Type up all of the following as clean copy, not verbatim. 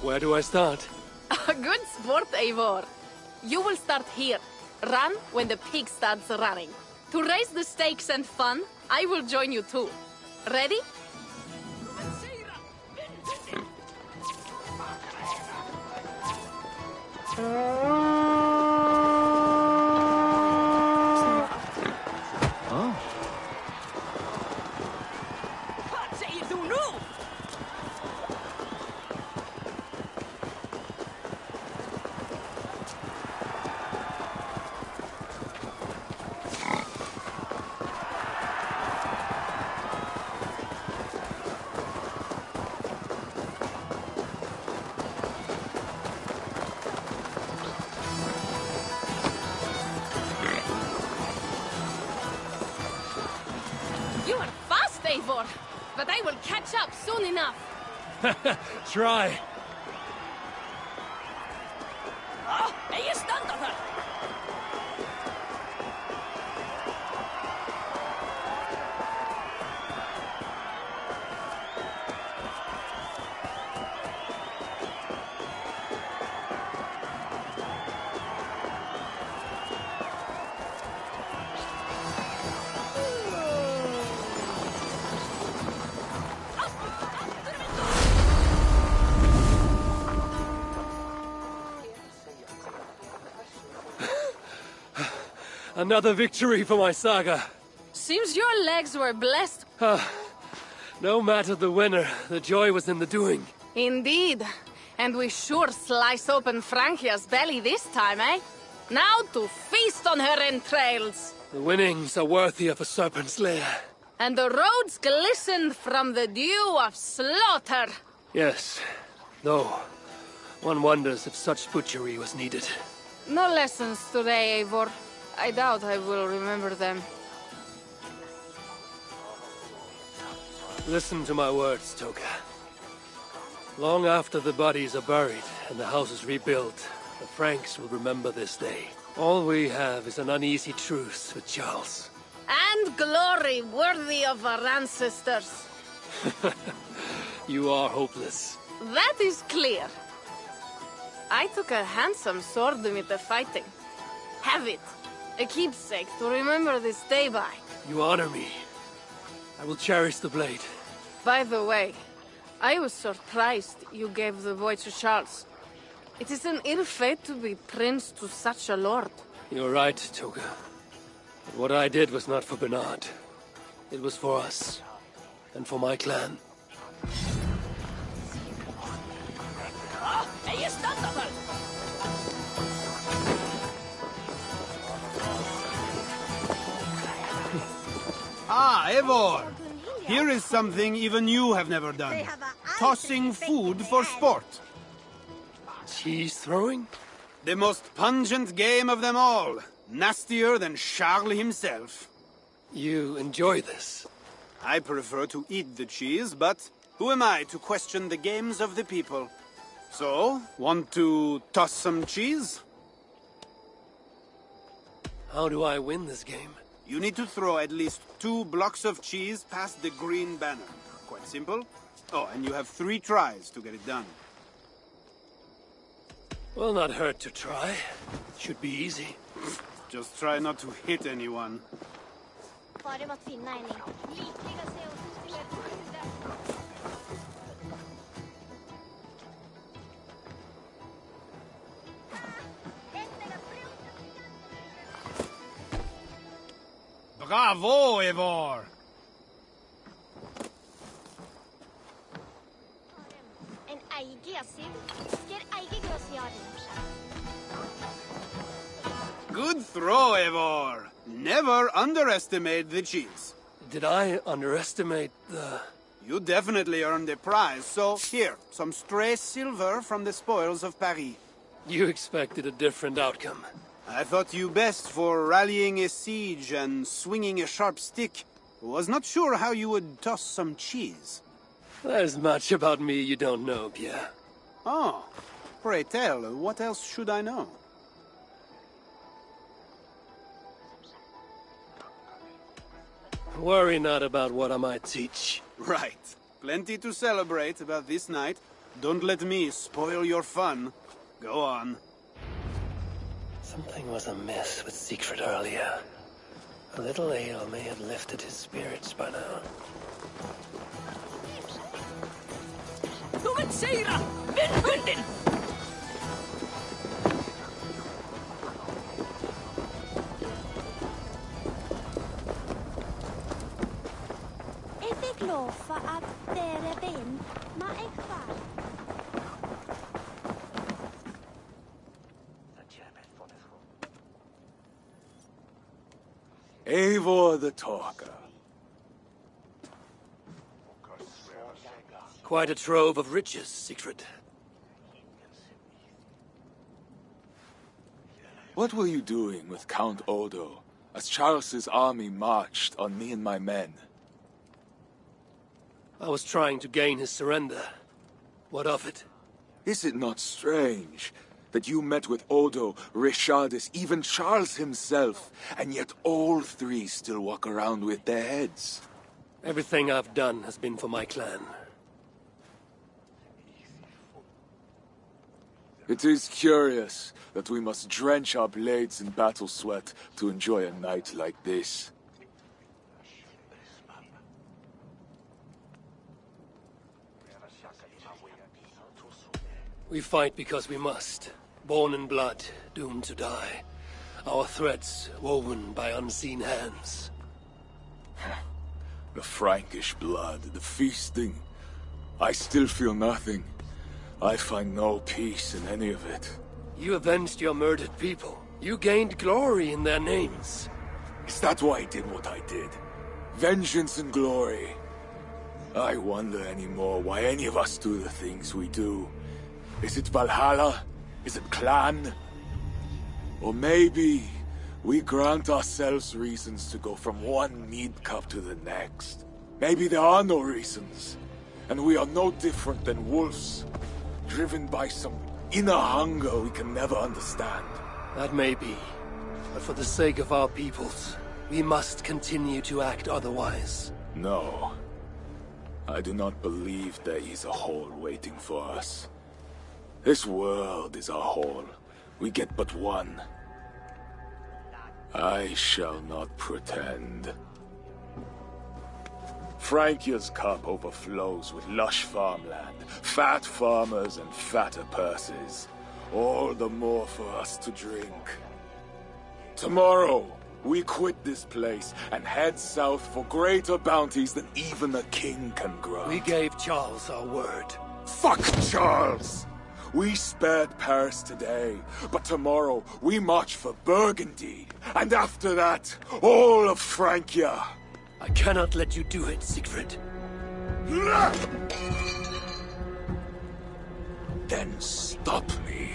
Where do I start? Good sport, Eivor. You will start here. Run when the pig starts running. To raise the stakes and fun, I will join you too. Ready? You are fast, Eivor, but I will catch up soon enough. Try. Är ju standard här. Another victory for my saga. Seems your legs were blessed. No matter the winner, the joy was in the doing. Indeed. And we sure slice open Francia's belly this time, eh? Now to feast on her entrails. The winnings are worthy of a serpent's lair. And the roads glistened from the dew of slaughter. Yes, though one wonders if such butchery was needed. No lessons today, Eivor. I doubt I will remember them. Listen to my words, Toka. Long after the bodies are buried and the house is rebuilt, the Franks will remember this day. All we have is an uneasy truce with Charles. And glory worthy of our ancestors. You are hopeless. That is clear. I took a handsome sword with the fighting. Have it. A keepsake to remember this day by. You honor me. I will cherish the blade. By the way, I was surprised you gave the boy to Charles. It is an ill fate to be prince to such a lord. You're right, Toga. But what I did was not for Bernard. It was for us. And for my clan. Ah, Eivor! Here is something even you have never done. Tossing food for sport. Cheese throwing? The most pungent game of them all. Nastier than Charles himself. You enjoy this? I prefer to eat the cheese, but who am I to question the games of the people? So, want to toss some cheese? How do I win this game? You need to throw at least 2 blocks of cheese past the green banner. Quite simple. Oh, and you have 3 tries to get it done. Will not hurt to try. Should be easy. Just try not to hit anyone. Bravo, Eivor! Good throw, Eivor. Never underestimate the cheese. Did I underestimate the... You definitely earned a prize, so here, some stray silver from the spoils of Paris. You expected a different outcome. I thought you best for rallying a siege and swinging a sharp stick. Was not sure how you would toss some cheese. There's much about me you don't know, Pierre. Oh, pray tell, what else should I know? Worry not about what I might teach. Right. Plenty to celebrate about this night. Don't let me spoil your fun. Go on. Something was amiss with Siegfried earlier. A little ale may have lifted his spirits by now. Jeg fikk lov for at dere vinner, men jeg fall. Eivor the Talker. Quite a trove of riches, Siegfried. What were you doing with Count Odo as Charles's army marched on me and my men? I was trying to gain his surrender. What of it? Is it not strange that you met with Odo, Richardus, even Charles himself, and yet all three still walk around with their heads? Everything I've done has been for my clan. It is curious that we must drench our blades in battle sweat to enjoy a night like this. We fight because we must. Born in blood, doomed to die. Our threads woven by unseen hands. The Frankish blood, the feasting. I still feel nothing. I find no peace in any of it. You avenged your murdered people. You gained glory in their names. Is that why I did what I did? Vengeance and glory. I wonder anymore why any of us do the things we do. Is it Valhalla? Is it clan? Or maybe we grant ourselves reasons to go from one mead cup to the next. Maybe there are no reasons, and we are no different than wolves, driven by some inner hunger we can never understand. That may be. But for the sake of our peoples, we must continue to act otherwise. No. I do not believe there is a hole waiting for us. This world is our hole. We get but one. I shall not pretend. Frankia's cup overflows with lush farmland, fat farmers and fatter purses. All the more for us to drink. Tomorrow, we quit this place and head south for greater bounties than even a king can grant. We gave Charles our word. Fuck Charles! We spared Paris today, but tomorrow we march for Burgundy. And after that, all of Francia. I cannot let you do it, Siegfried. Then stop me.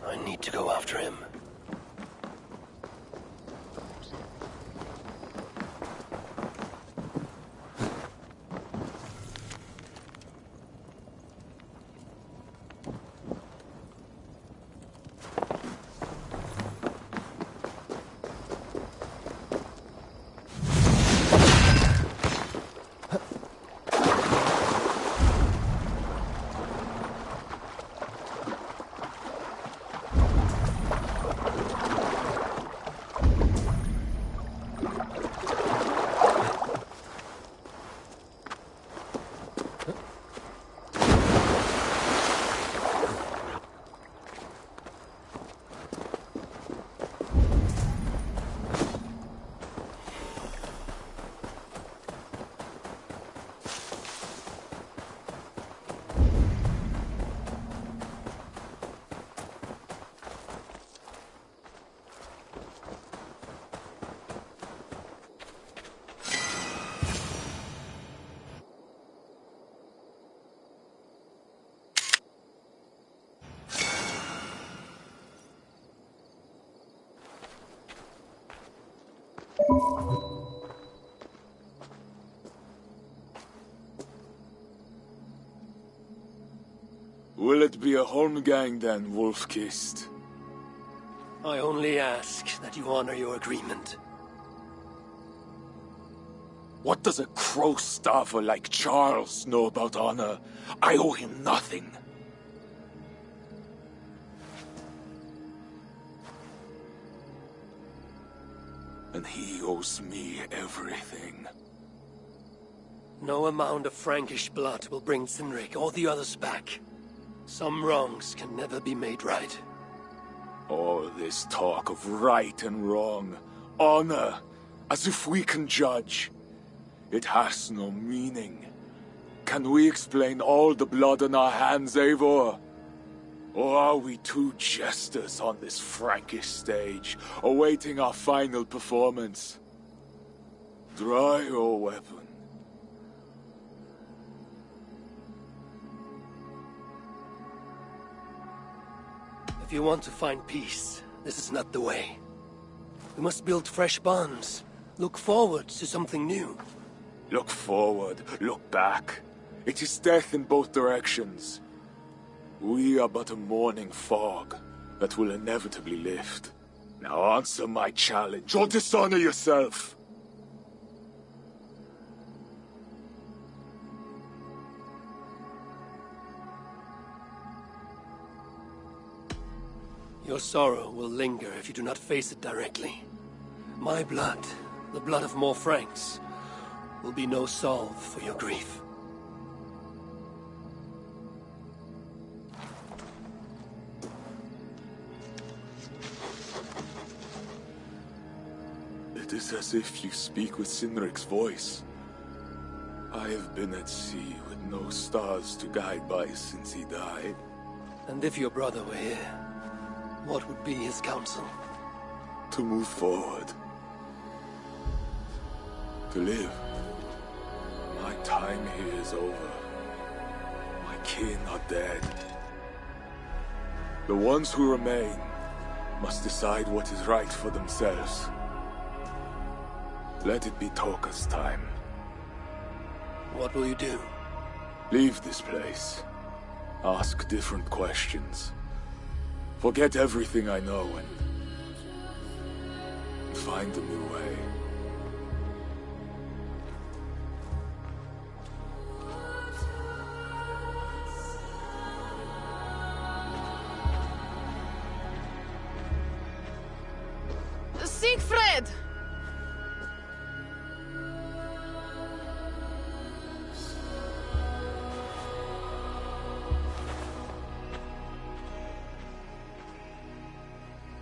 I need to go after him. not be a Holmgang then, Wolf-Kissed. I only ask that you honor your agreement. What does a crow-starver like Charles know about honor? I owe him nothing. And he owes me everything. No amount of Frankish blood will bring Cynric or the others back. Some wrongs can never be made right. All this talk of right and wrong, honor, as if we can judge. It has no meaning. Can we explain all the blood on our hands, Eivor? Or are we two jesters on this Frankish stage, awaiting our final performance? Draw your weapon. If you want to find peace, this is not the way. We must build fresh bonds. Look forward to something new. Look forward, look back. It is death in both directions. We are but a morning fog that will inevitably lift. Now answer my challenge, or dishonor yourself! Your sorrow will linger if you do not face it directly. My blood, the blood of more Franks, will be no salve for your grief. It is as if you speak with Cynric's voice. I have been at sea with no stars to guide by since he died. And if your brother were here, what would be his counsel? To move forward. To live. My time here is over. My kin are dead. The ones who remain must decide what is right for themselves. Let it be Toka's time. What will you do? Leave this place. Ask different questions. Forget everything I know and find a new way. Siegfried!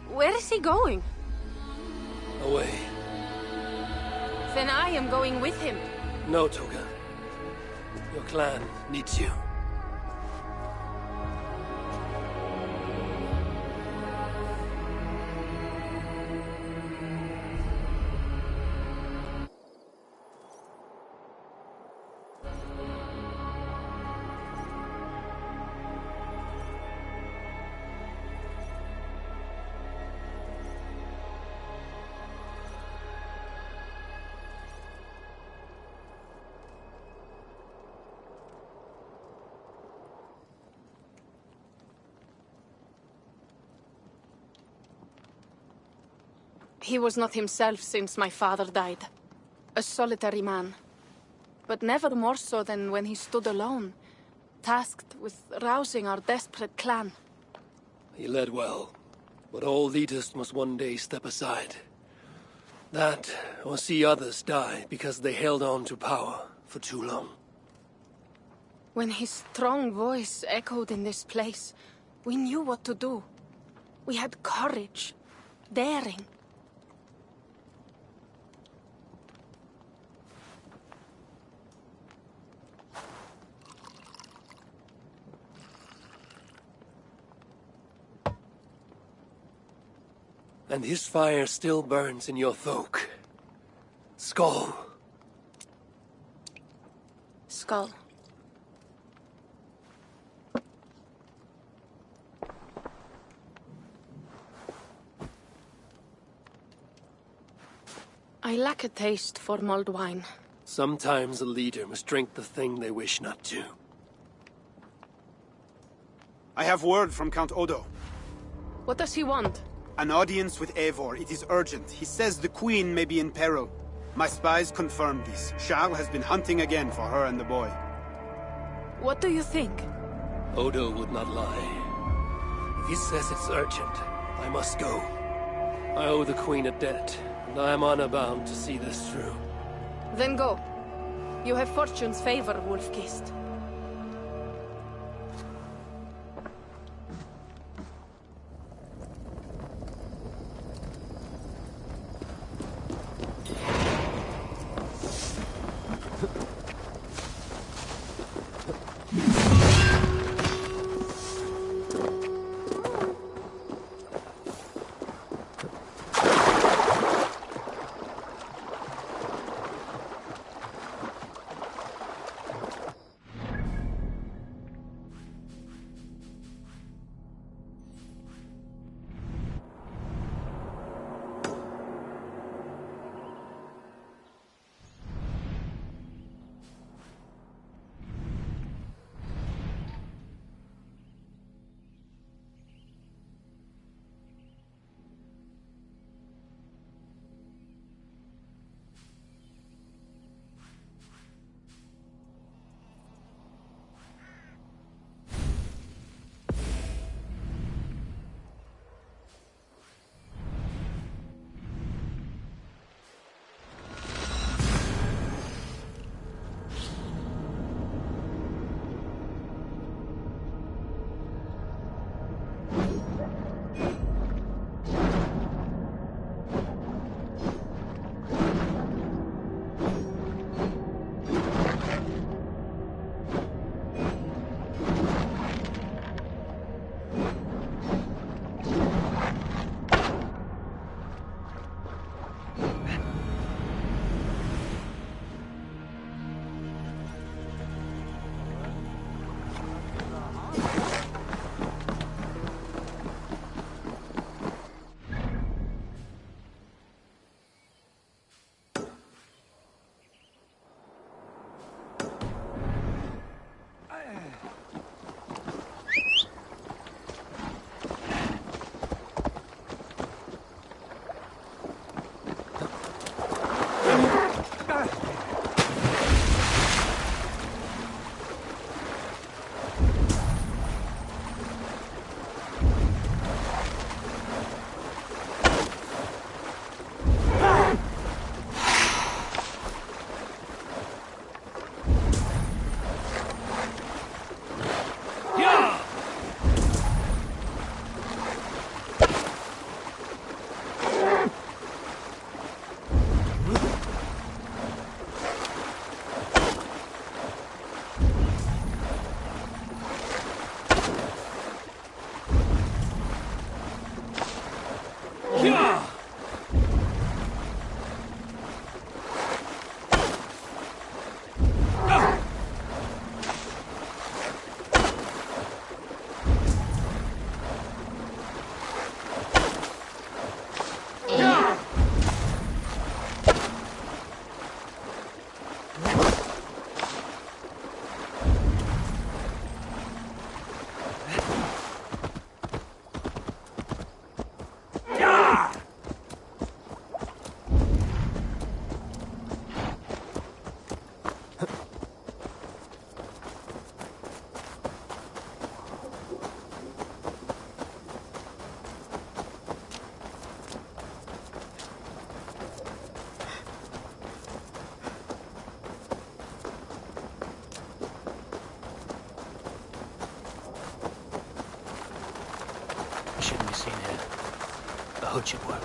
Where is he going? Away. Then I am going with him. No, Toka. Your clan needs you. He was not himself since my father died. A solitary man. But never more so than when he stood alone, tasked with rousing our desperate clan. He led well, but all leaders must one day step aside. That, or see others die because they held on to power for too long. When his strong voice echoed in this place, we knew what to do. We had courage, daring. And his fire still burns in your folk. Skull. Skull. I lack a taste for mulled wine. Sometimes a leader must drink the thing they wish not to. I have word from Count Odo. What does he want? An audience with Eivor. It is urgent. He says the Queen may be in peril. My spies confirmed this. Charles has been hunting again for her and the boy. What do you think? Odo would not lie. If he says it's urgent, I must go. I owe the Queen a debt, and I am honor-bound to see this through. Then go. You have fortune's favor, Wolf-Kissed. Hood should work.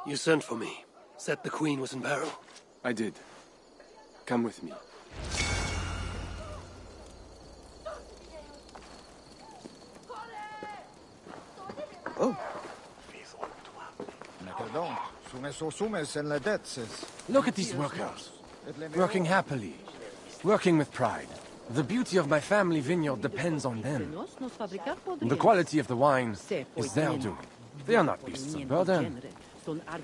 You sent for me. Said the Queen was in peril. I did. Come with me. Oh. Look at these workers. Working happily. Working with pride. The beauty of my family vineyard depends on them. The quality of the wine is their doing. They are not beasts of burden.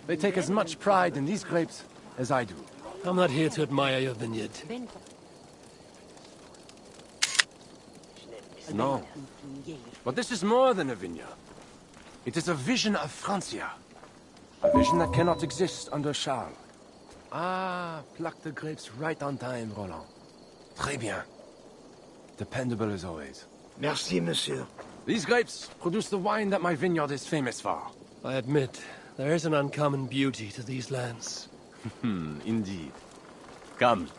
They take as much pride in these grapes as I do. I'm not here to admire your vineyard. No. But this is more than a vineyard. It is a vision of Francia. A vision that cannot exist under Charles. Ah, pluck the grapes right on time, Roland. Très bien. Dependable as always. Merci, monsieur. These grapes produce the wine that my vineyard is famous for. I admit, there is an uncommon beauty to these lands. Indeed. Come.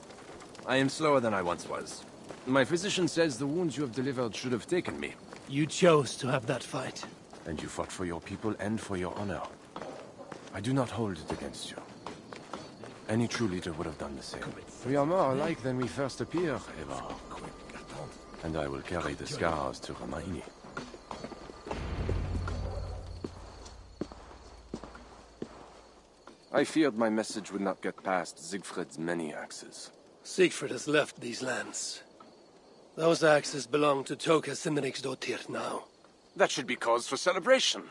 I am slower than I once was. My physician says the wounds you have delivered should have taken me. You chose to have that fight. And you fought for your people and for your honor. I do not hold it against you. Any true leader would have done the same. We are more alike than we first appear, Eva. And I will carry the scars to Ramaini. I feared my message would not get past Siegfried's many axes. Siegfried has left these lands. Those axes belong to Toka Sinriksdottir now. That should be cause for celebration.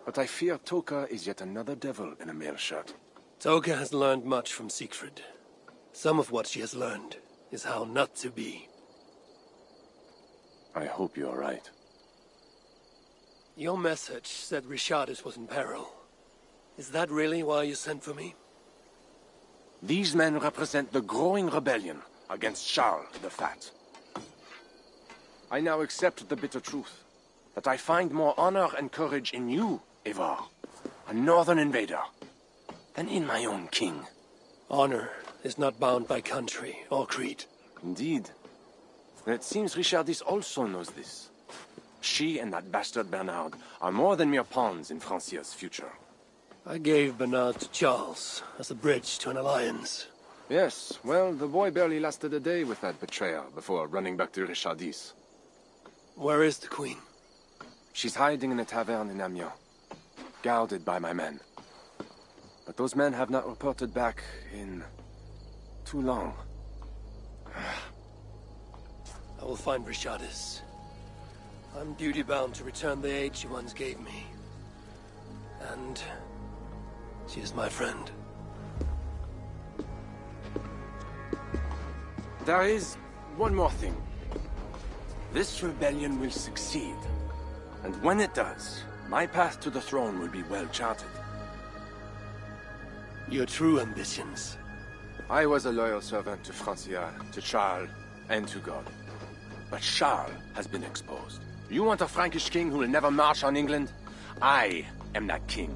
But I fear Toka is yet another devil in a mail shirt. Toka has learned much from Siegfried. Some of what she has learned is how not to be. I hope you are right. Your message said Richardus was in peril. Is that really why you sent for me? These men represent the growing rebellion against Charles the Fat. I now accept the bitter truth that I find more honor and courage in you, Evar, a northern invader, than in my own king. Honor is not bound by country or creed. Indeed. And it seems Richardis also knows this. She and that bastard Bernard are more than mere pawns in Francia's future. I gave Bernard to Charles as a bridge to an alliance. Yes, well, the boy barely lasted a day with that betrayer before running back to Richardis. Where is the Queen? She's hiding in a tavern in Amiens, guarded by my men. But those men have not reported back in too long. I will find Richardis. I'm duty-bound to return the aid she once gave me. And she is my friend. There is one more thing. This rebellion will succeed. And when it does, my path to the throne will be well charted. Your true ambitions. I was a loyal servant to Francia, to Charles, and to God. But Charles has been exposed. You want a Frankish king who will never march on England? I am that king.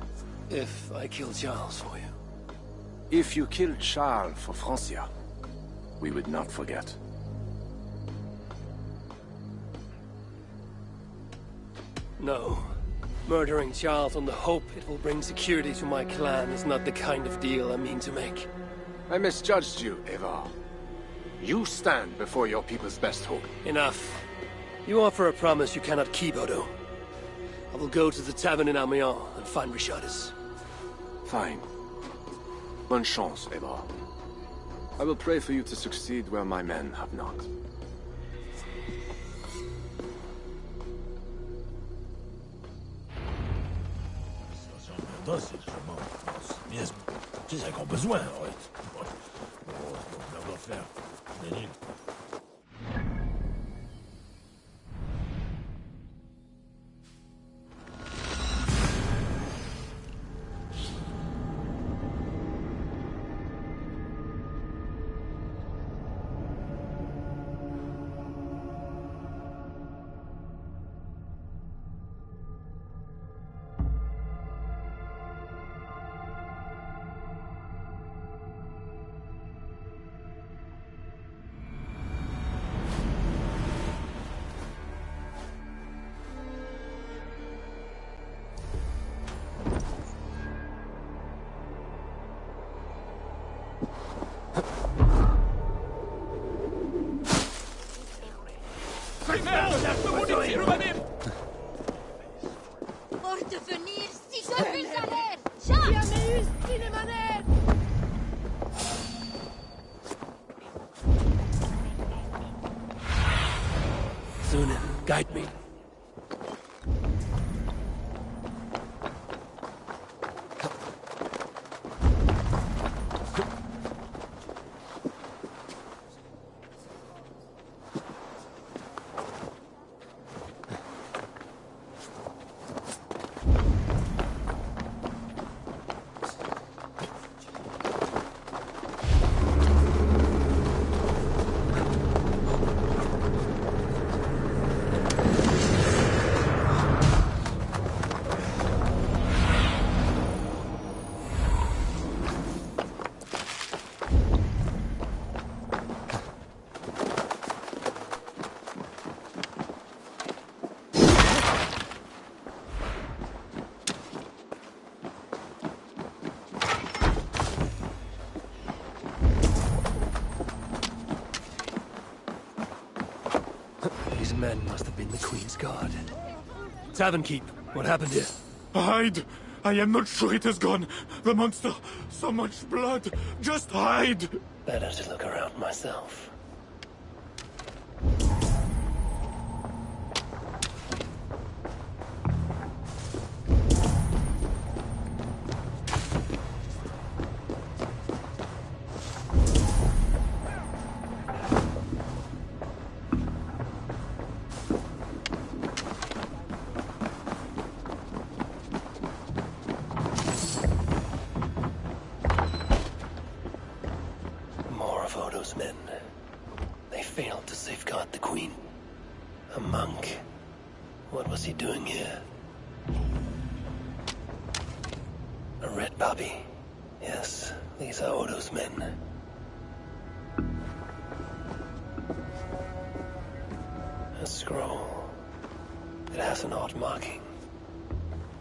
If I kill Charles for you. If you killed Charles for Francia, we would not forget. No. Murdering Charles on the hope it will bring security to my clan is not the kind of deal I mean to make. I misjudged you, Evar. You stand before your people's best hope. Enough. You offer a promise you cannot keep, Odo. I will go to the tavern in Amiens and find Richardis. Fine. Bonne chance, Eber. I will pray for you to succeed where my men have not. Sunan, guide me. These men must have been the Queen's Guard. Tavern Keep, what happened here? Hide! I am not sure it has gone. The monster, so much blood. Just hide! Better to look around myself. Odo's men. They failed to safeguard the Queen. A monk. What was he doing here? A red puppy. Yes, these are Odo's men. A scroll. It has an odd marking.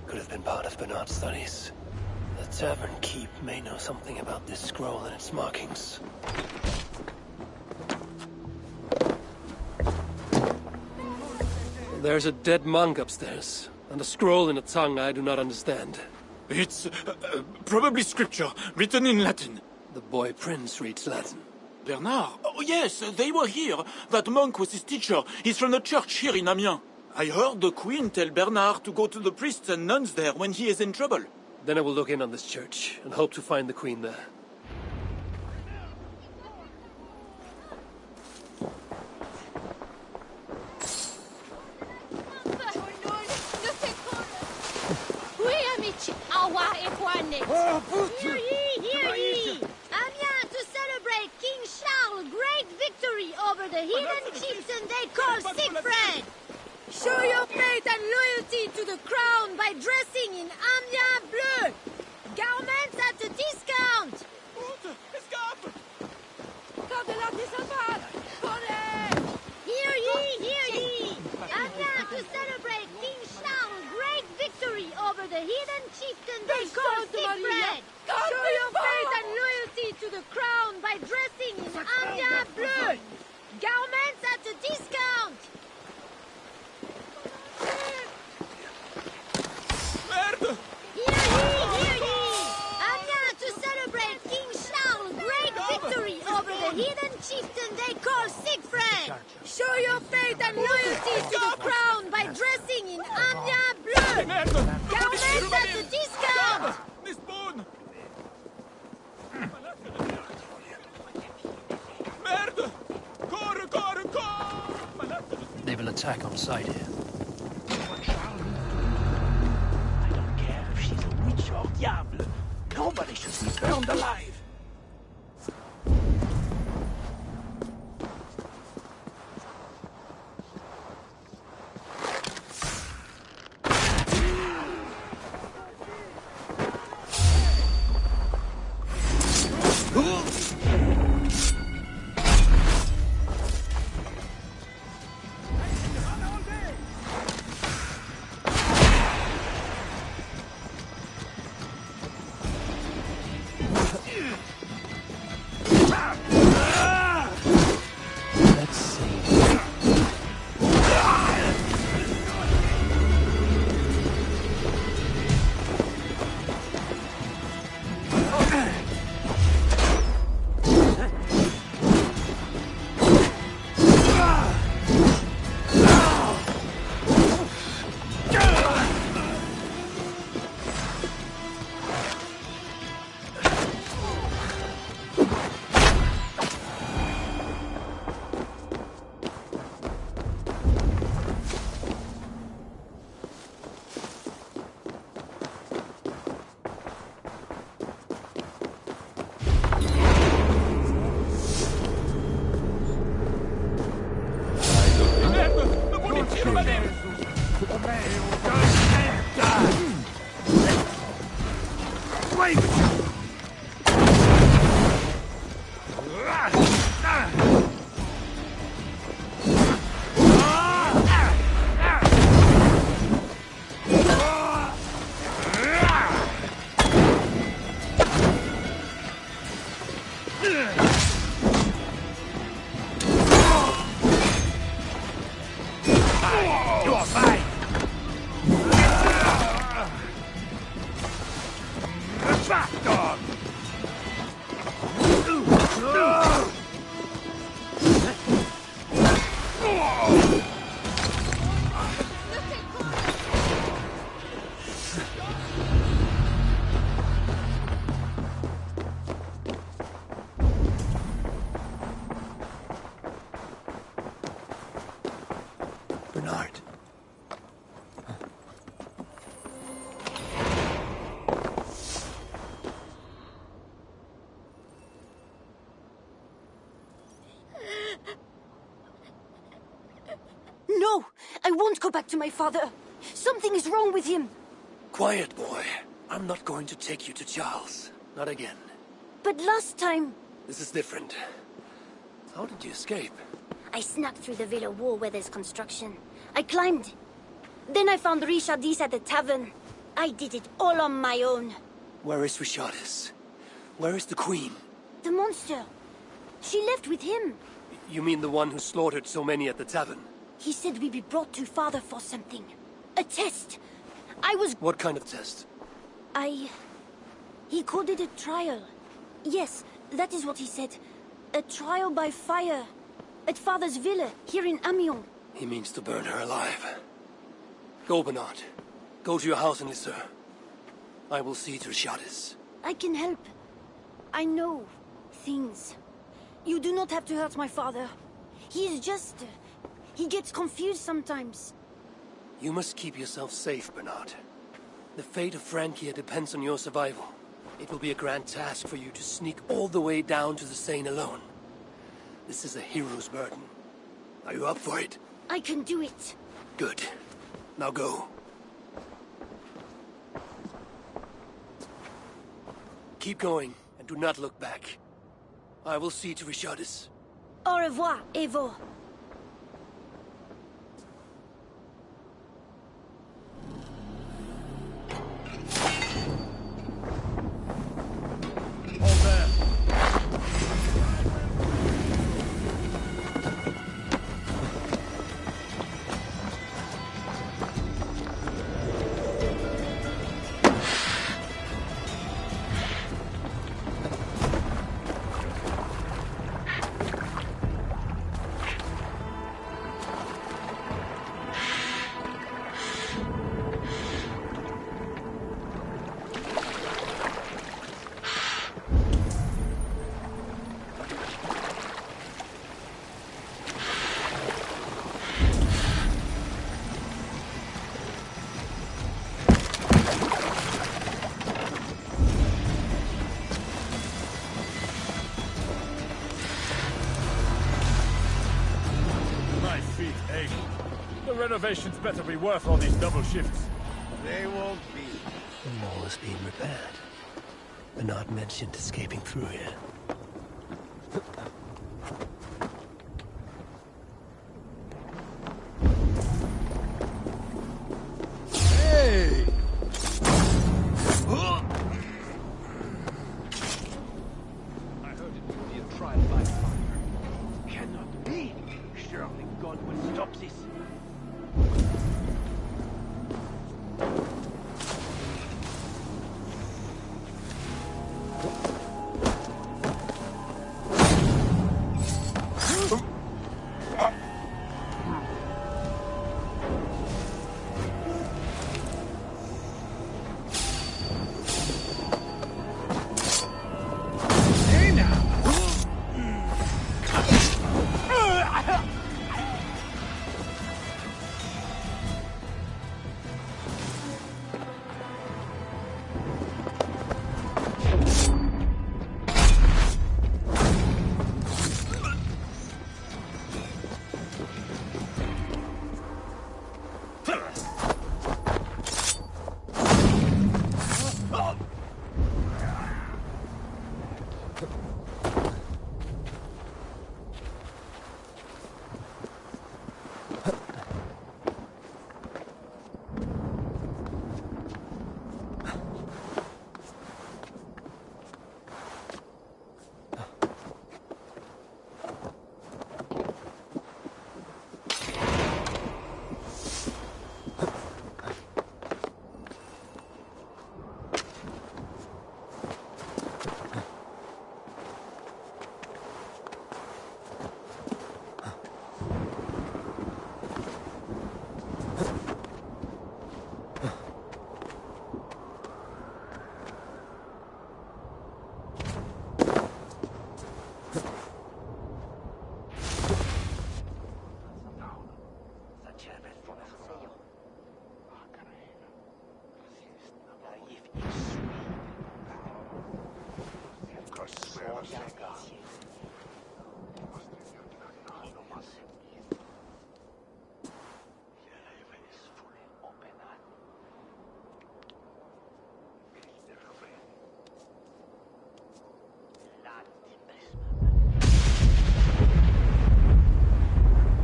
Could have been part of Bernard's studies. The Tavern Keep may know something about this scroll and its markings. There's a dead monk upstairs, and a scroll in a tongue I do not understand. It's probably scripture, written in Latin. The boy prince reads Latin. Bernard? Oh yes, they were here. That monk was his teacher. He's from the church here in Amiens. I heard the Queen tell Bernard to go to the priests and nuns there when he is in trouble. Then I will look in on this church, and hope to find the Queen there. Hear ye, hear ye! Amiens to celebrate King Charles' great victory over the heathen chieftain they call Siegfried! Show your faith and loyalty to the crown by dressing in Amiens bleu! Garments at a discount! Hear ye, hear ye! Amiens to celebrate King Charles' great victory over the heathen chieftain they call Siegfried! Show your faith and loyalty to the crown by dressing in Amiens bleu! Garments at a discount! Hear ye, hear ye! attack on sight here. I don't care if she's a witch or diable. Nobody should be burned alive. Bernard. No! I won't go back to my father. Something is wrong with him. Quiet, boy. I'm not going to take you to Charles. Not again. But last time... This is different. How did you escape? I snuck through the villa wall where there's construction. I climbed. Then I found Richardis at the tavern. I did it all on my own. Where is Richardis? Where is the Queen? The monster. She left with him. You mean the one who slaughtered so many at the tavern? He said we'd be brought to father for something. A test. I was... What kind of test? He called it a trial. Yes, that is what he said. A trial by fire. At father's villa, here in Amiens. He means to burn her alive. Go, Bernard. Go to your house in Lisseur. I will see to Richardis. I can help. I know things. You do not have to hurt my father. He is just... he gets confused sometimes. You must keep yourself safe, Bernard. The fate of Francia depends on your survival. It will be a grand task for you to sneak all the way down to the Seine alone. This is a hero's burden. Are you up for it? I can do it. Good. Now go. Keep going, and do not look back. I will see to Richardis. Au revoir, Evo. Sweet egg. The renovations better be worth all these double shifts. They won't be. The mall is being repaired. Bernard mentioned escaping through here. Hey! I heard it would be a trial by fire. Cannot be. Surely God will stop this.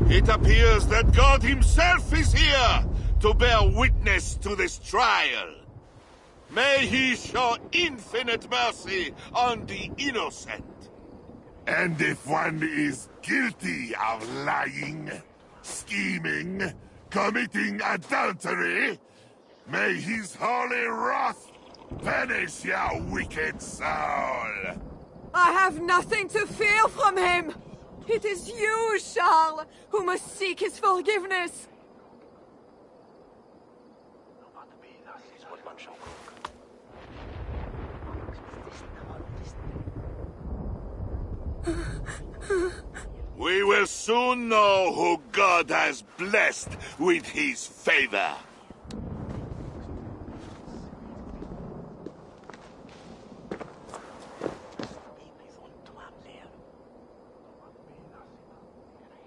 It appears that God himself is here to bear witness to this trial. May he show infinite mercy on the innocent. And if one is guilty of lying, scheming, committing adultery, may his holy wrath punish your wicked soul. I have nothing to fear from him. It is you, Charles, who must seek his forgiveness. We will soon know who God has blessed with his favor.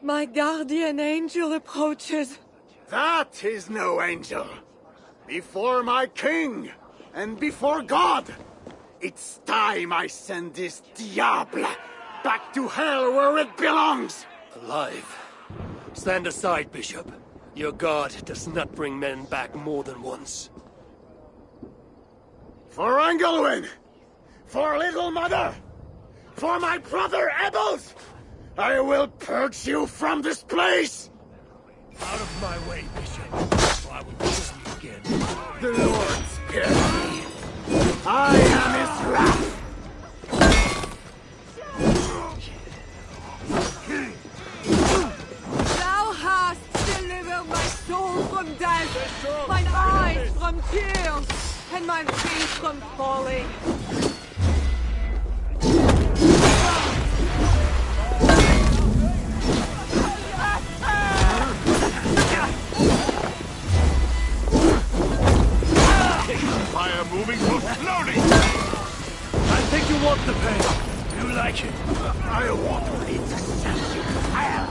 My guardian angel approaches. That is no angel. Before my king, and before God, it's time I send this diable back to hell where it belongs. Alive. Stand aside, Bishop. Your God does not bring men back more than once. For Engelwin! For Little Mother! For my brother Ebels! I will purge you from this place! Out of my way, Bishop, or I will kill you again. The Lord spared me. I am his wrath! Thou hast delivered my soul from death, mine eyes from tears, and my feet from falling. Fire moving so slowly! I think you want the pain. You like it. I want it to set you fire!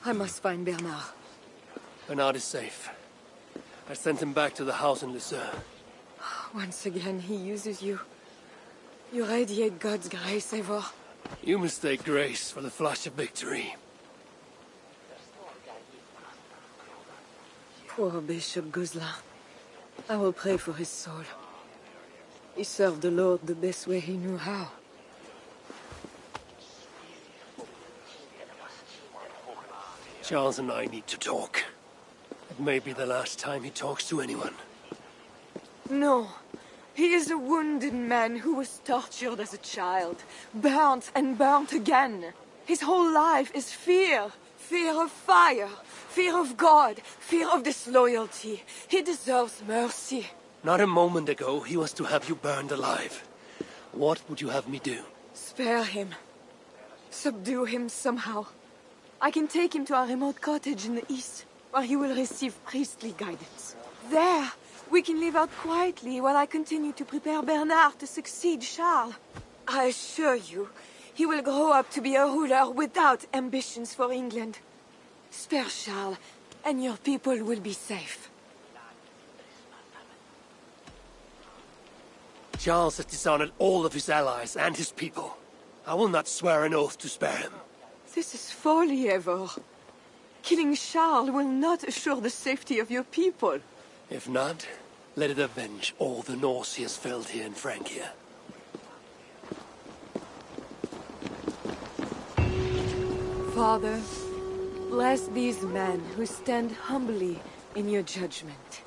I must find Bernard. Bernard is safe. I sent him back to the house in Lucerne. Once again, he uses you. You radiate God's grace, Eivor. You mistake grace for the flash of victory. Poor Bishop Guzla. I will pray for his soul. He served the Lord the best way he knew how. Charles and I need to talk. It may be the last time he talks to anyone. No. He is a wounded man who was tortured as a child, burnt and burnt again. His whole life is fear. Fear of fire, fear of God, fear of disloyalty. He deserves mercy. Not a moment ago, he was to have you burned alive. What would you have me do? Spare him. Subdue him somehow. I can take him to a remote cottage in the east, where he will receive priestly guidance. There, we can live out quietly while I continue to prepare Bernard to succeed Charles. I assure you, he will grow up to be a ruler without ambitions for England. Spare Charles, and your people will be safe. Charles has dishonored all of his allies and his people. I will not swear an oath to spare him. This is folly, Eivor. Killing Charles will not assure the safety of your people. If not, let it avenge all the Norse he has felled here in Francia. Father, bless these men who stand humbly in your judgment.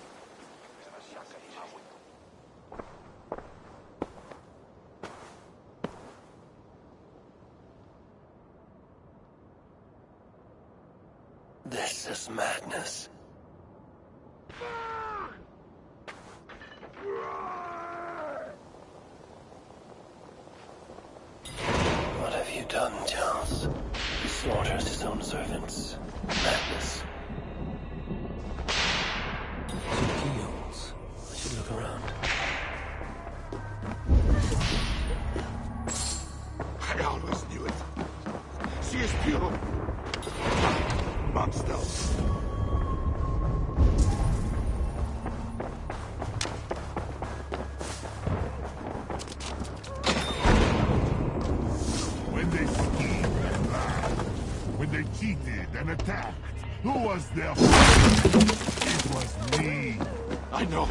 This is madness. What have you done, Charles? He slaughters his own servants. Madness. Two keyholes. I should look around. I always knew it. She is pure. Monsters. When they schemed and lied, when they cheated and attacked, who was their father? It was me. I know.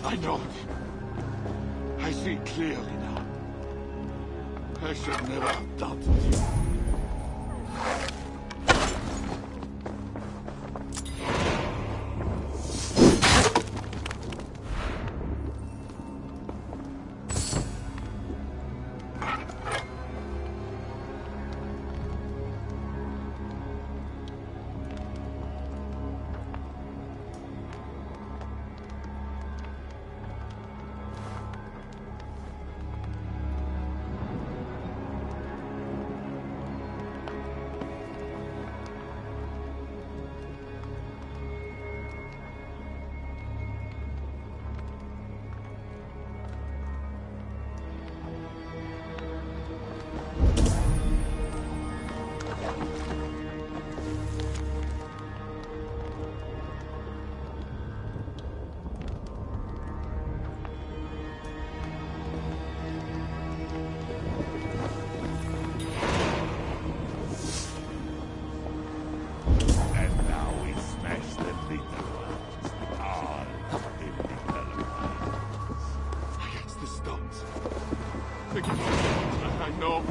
I know. I see clearly now. I should never have doubted you. I know.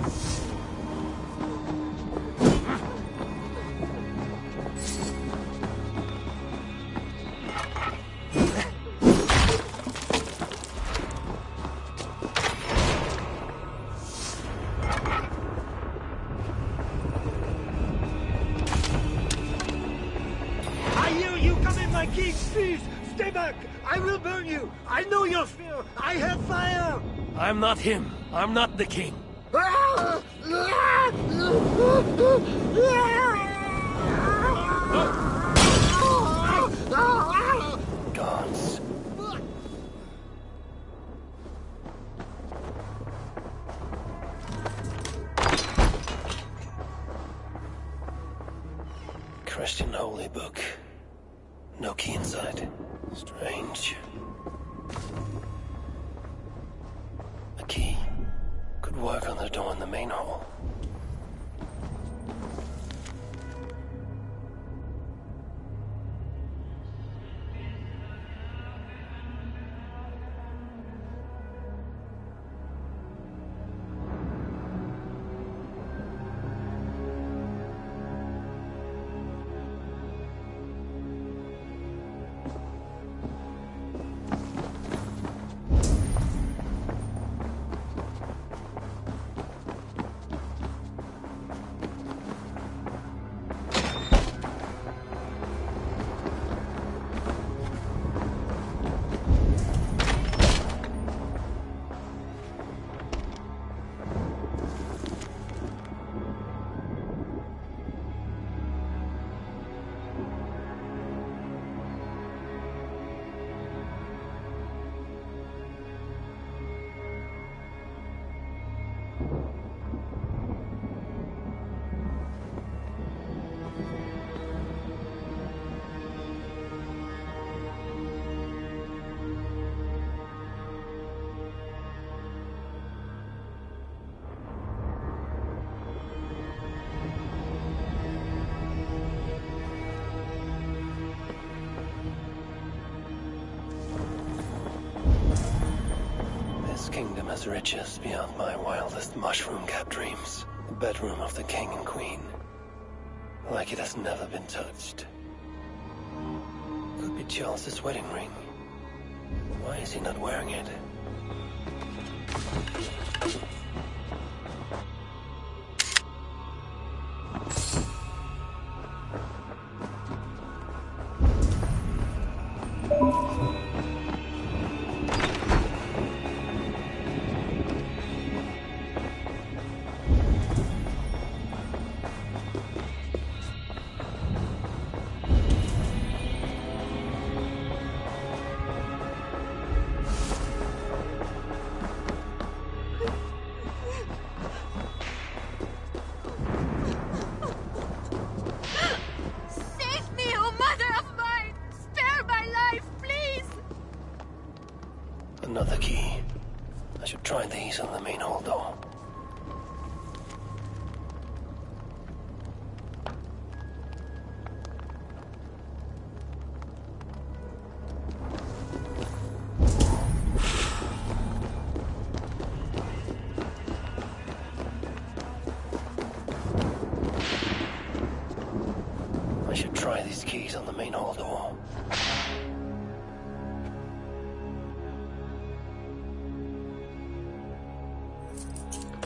King, please! Stay back! I will burn you! I know your fear! I have fire! I'm not him. I'm not the king. Gods. Christian holy book. No key inside. Strange. A key could work on the door in the main hall. This kingdom has riches beyond my wildest mushroom-capped dreams. The bedroom of the king and queen. Like it has never been touched. Could be Charles's wedding ring. Why is he not wearing it? Another key. I should try these on the main hall door. I should try these keys on the main hall door.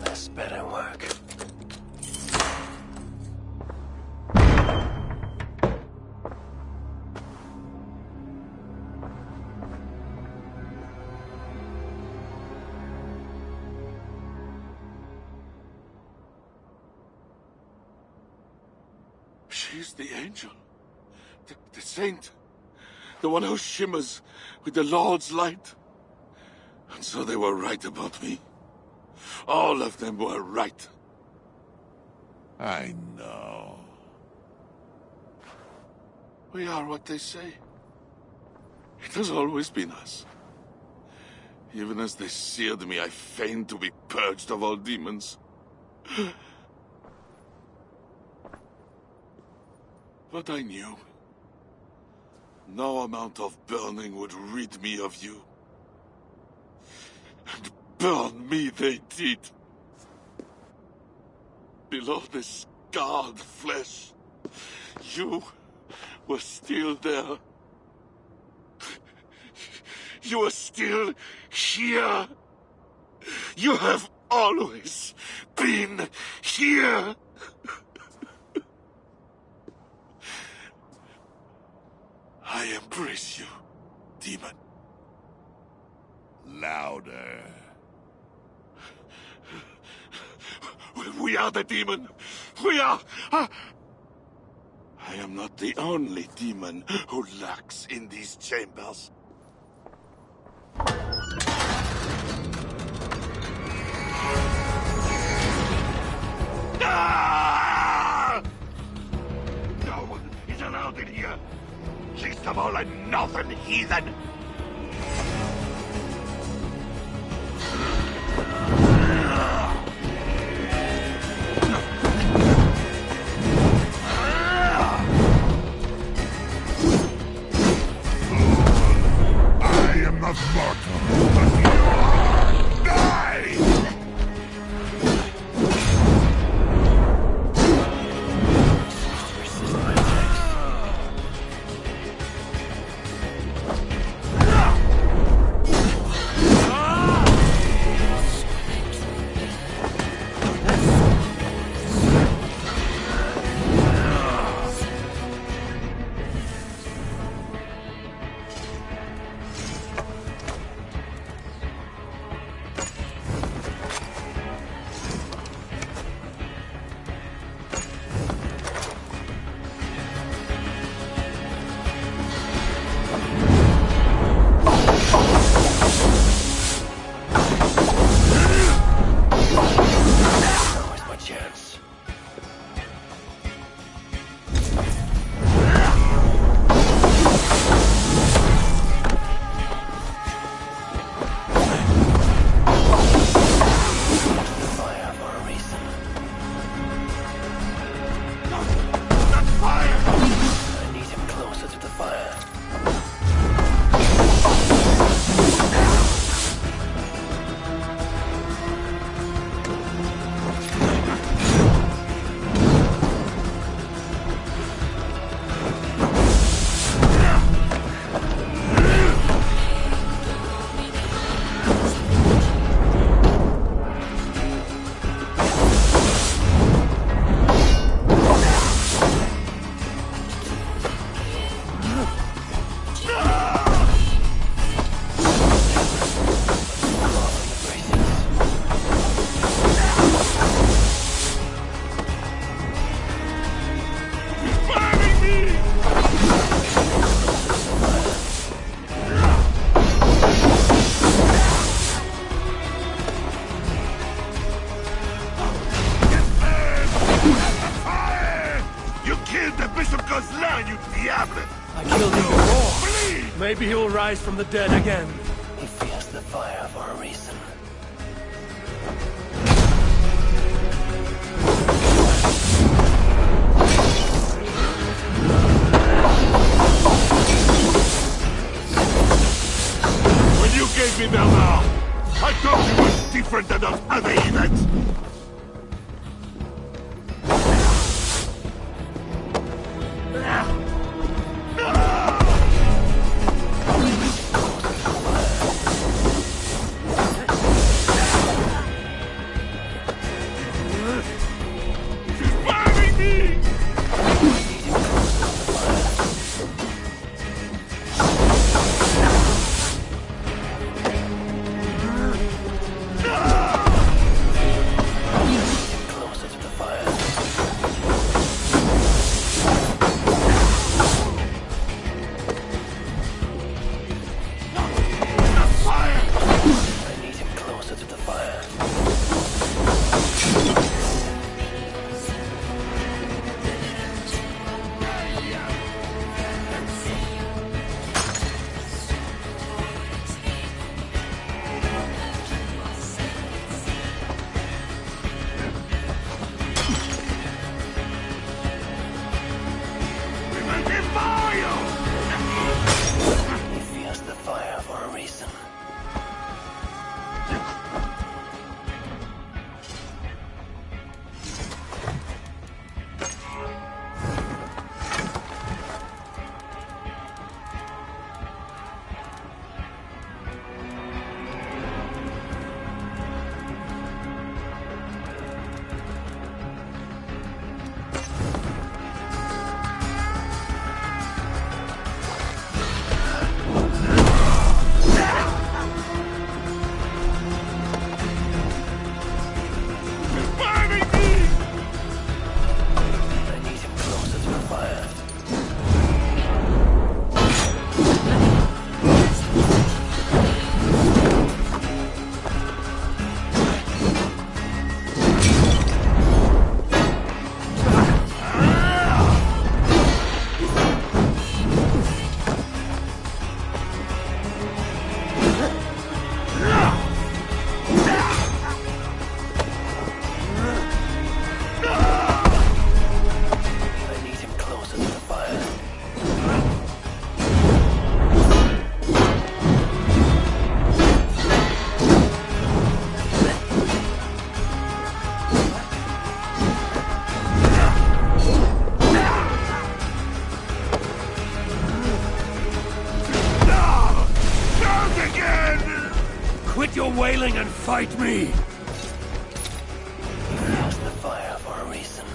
This better work. She's the angel. The saint. The one who shimmers with the Lord's light. And so they were right about me. All of them were right. I know. We are what they say. It has always been us. Even as they seared me, I feigned to be purged of all demons. But I knew. No amount of burning would rid me of you. And burn me they did. Below the scarred flesh, you were still there. You are still here. You have always been here. I embrace you, demon. Louder. We are the demon. We are... I am not the only demon who lurks in these chambers. Ah! No one is allowed in here. Least of all a northern heathen. I am not mortal, but you are! Die! Maybe he will rise from the dead again. He fears the fire for a reason. When you gave me Bernard, I thought you were different than those other heathens. fight me! He fears the fire for a reason.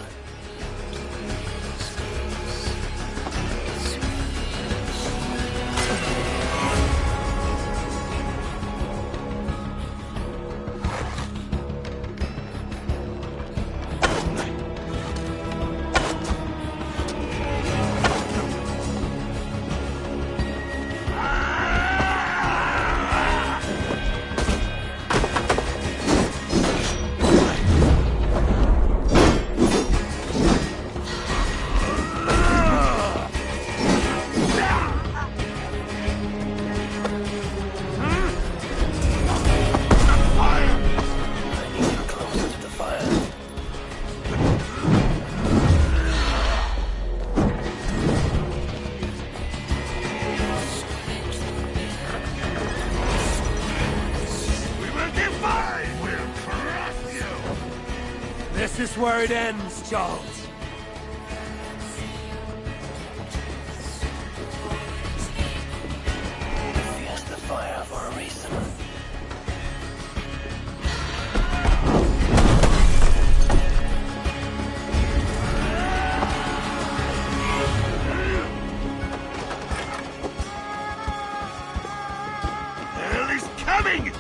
This is where it ends, Charles. He fears the fire for a reason. Hell is coming!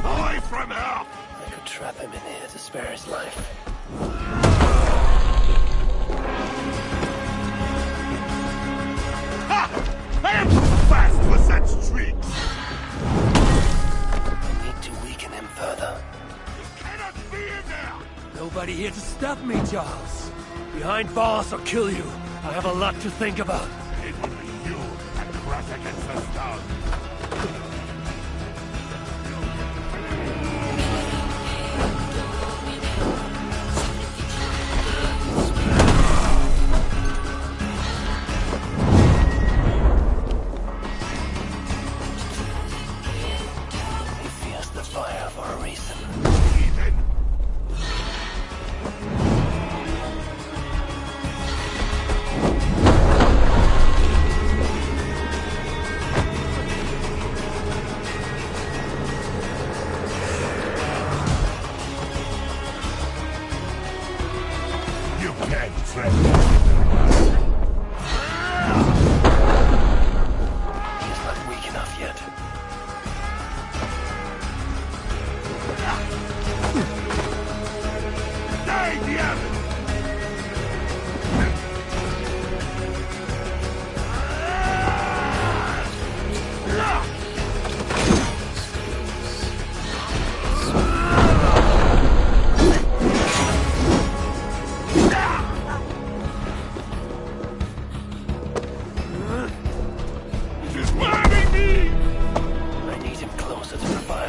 Away from her! I could trap him in here to spare his life. Ha! I am too fast for such tricks! I need to weaken him further. You cannot be in there! Nobody here to stop me, Charles. Behind bars or kill you. I have a lot to think about. It will be you that crash against the stone. He fears the fire for a reason. Even. You can't trap us. He's not weak enough yet. Die, diable! It is burning me! I need him closer to the fire.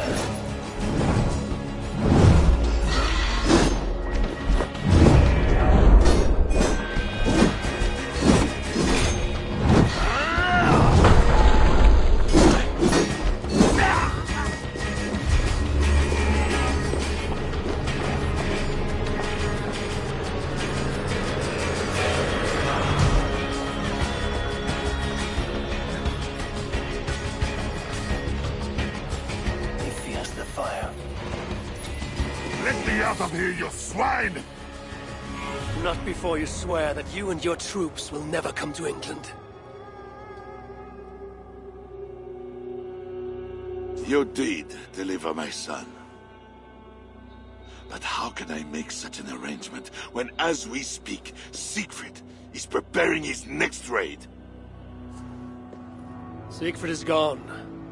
He fears the fire. Let me out of here, you swine! Not before you swear that you and your troops will never come to England. You did deliver my son. But how can I make such an arrangement when, as we speak, Siegfried is preparing his next raid? Siegfried is gone.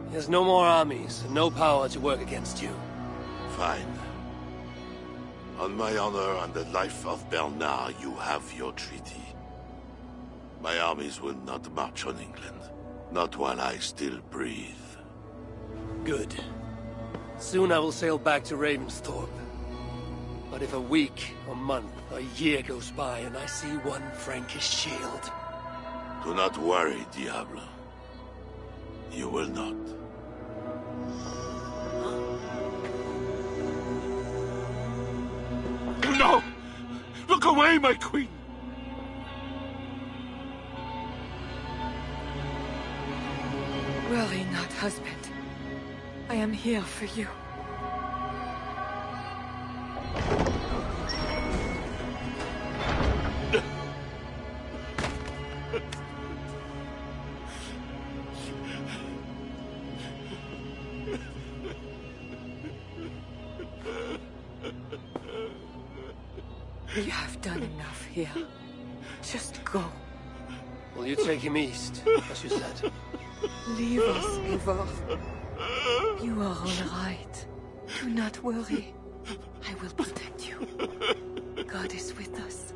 He has no more armies and no power to work against you. Fine. On my honor and the life of Bernard, you have your treaty. My armies will not march on England. Not while I still breathe. Good. Soon I will sail back to Ravensthorpe. But if a week, a month, a year goes by and I see one Frankish shield... Do not worry, Diablo. You will not. No! Look away, my queen! Worry not, husband. I am here for you. You have done enough here. Just go. Will you take him east, as you said? Leave us, Eivor. You are all right. Do not worry. I will protect you. God is with us.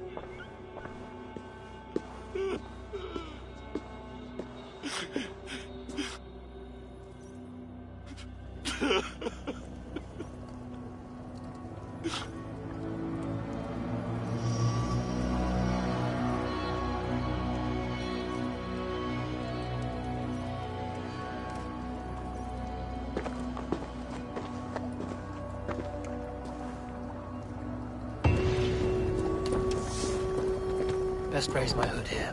Best raise my hood here.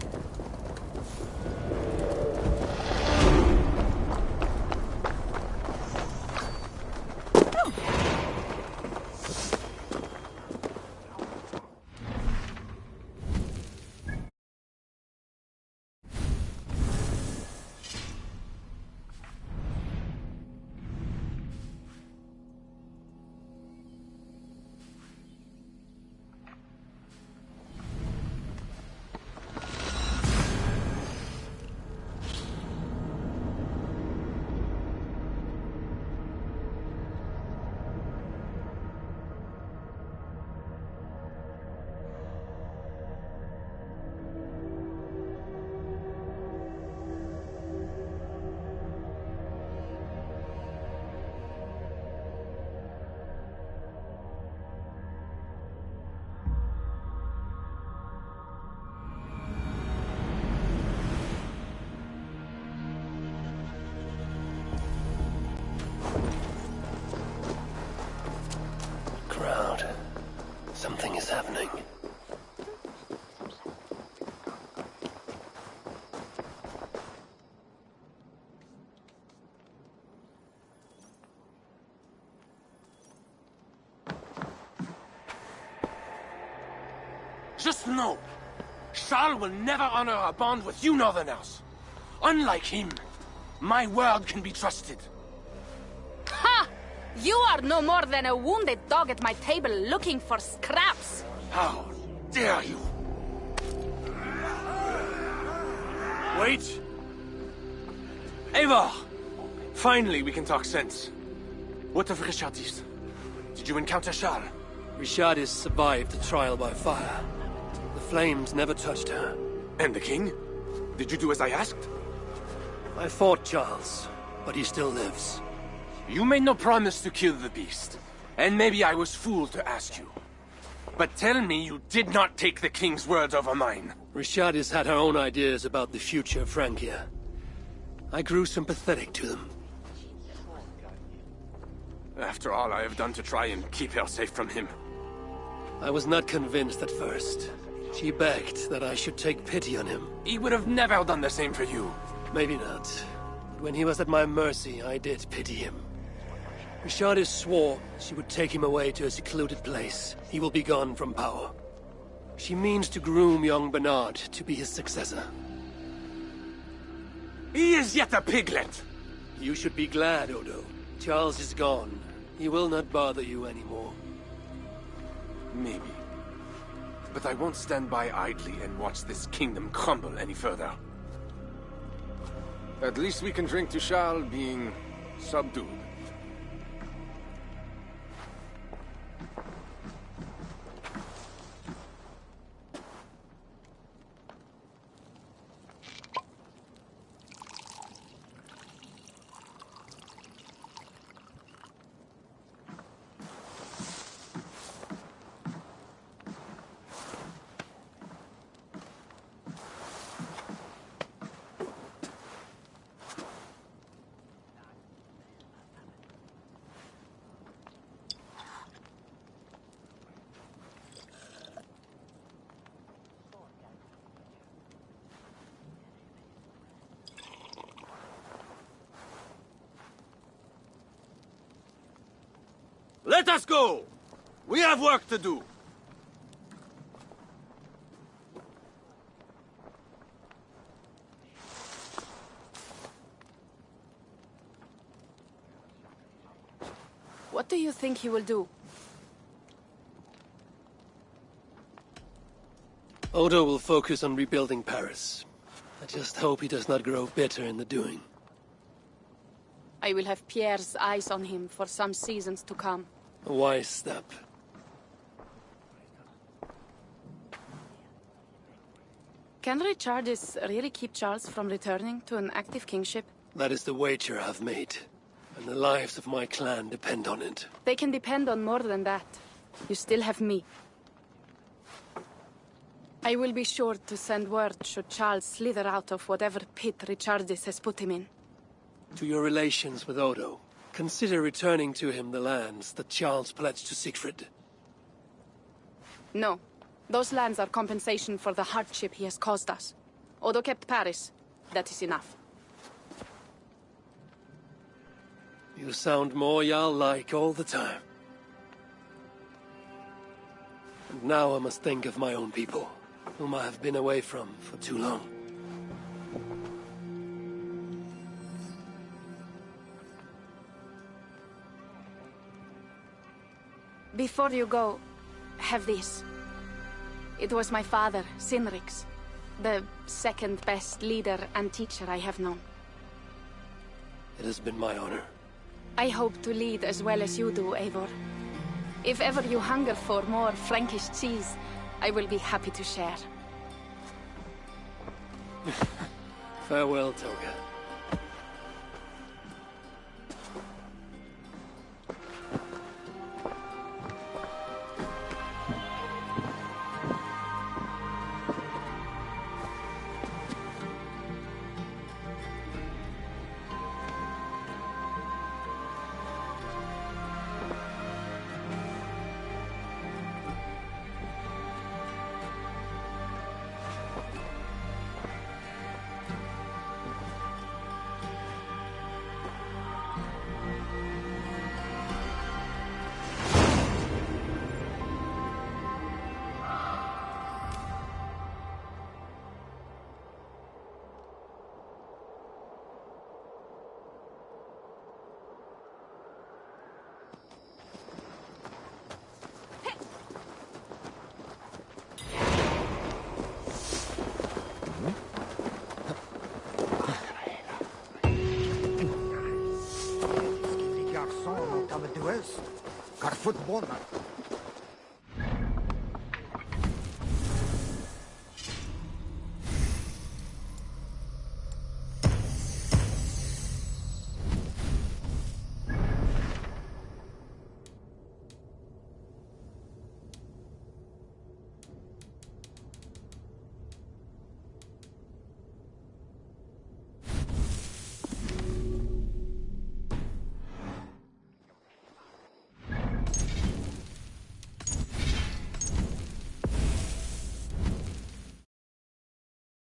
Something is happening. Just know, Charles will never honor a bond with you Northerners. Unlike him, my word can be trusted. Ha! You are no more than a wounded dog at my table looking for scraps. How dare you? Wait! Eivor! Finally, we can talk sense. What of Richardis? Did you encounter Charles? Richardis survived the trial by fire. The flames never touched her. And the king? Did you do as I asked? I fought Charles, but he still lives. You made no promise to kill the beast, and maybe I was fooled to ask you. But tell me you did not take the king's word over mine. Richardis had her own ideas about the future of Francia. I grew sympathetic to them. After all I have done to try and keep her safe from him. I was not convinced at first. She begged that I should take pity on him. He would have never done the same for you. Maybe not. But when he was at my mercy, I did pity him. Richardis swore she would take him away to a secluded place. He will be gone from power. She means to groom young Bernard to be his successor. He is yet a piglet! You should be glad, Odo. Charles is gone. He will not bother you anymore. Maybe. But I won't stand by idly and watch this kingdom crumble any further. At least we can drink to Charles being subdued. Let us go! We have work to do. What do you think he will do? Odo will focus on rebuilding Paris. I just hope he does not grow bitter in the doing. I will have Pierre's eyes on him for some seasons to come. A wise step. Can Richardis really keep Charles from returning to an active kingship? That is the wager I've made. And the lives of my clan depend on it. They can depend on more than that. You still have me. I will be sure to send word should Charles slither out of whatever pit Richardis has put him in. To your relations with Odo, consider returning to him the lands that Charles pledged to Siegfried. No. Those lands are compensation for the hardship he has caused us. Odo kept Paris. That is enough. You sound more Jarl-like all the time. And now I must think of my own people, whom I have been away from for too long. Before you go, have this. It was my father, Sinrix, the second best leader and teacher I have known. It has been my honor. I hope to lead as well as you do, Eivor. If ever you hunger for more Frankish cheese, I will be happy to share. Farewell, Toga. Car football.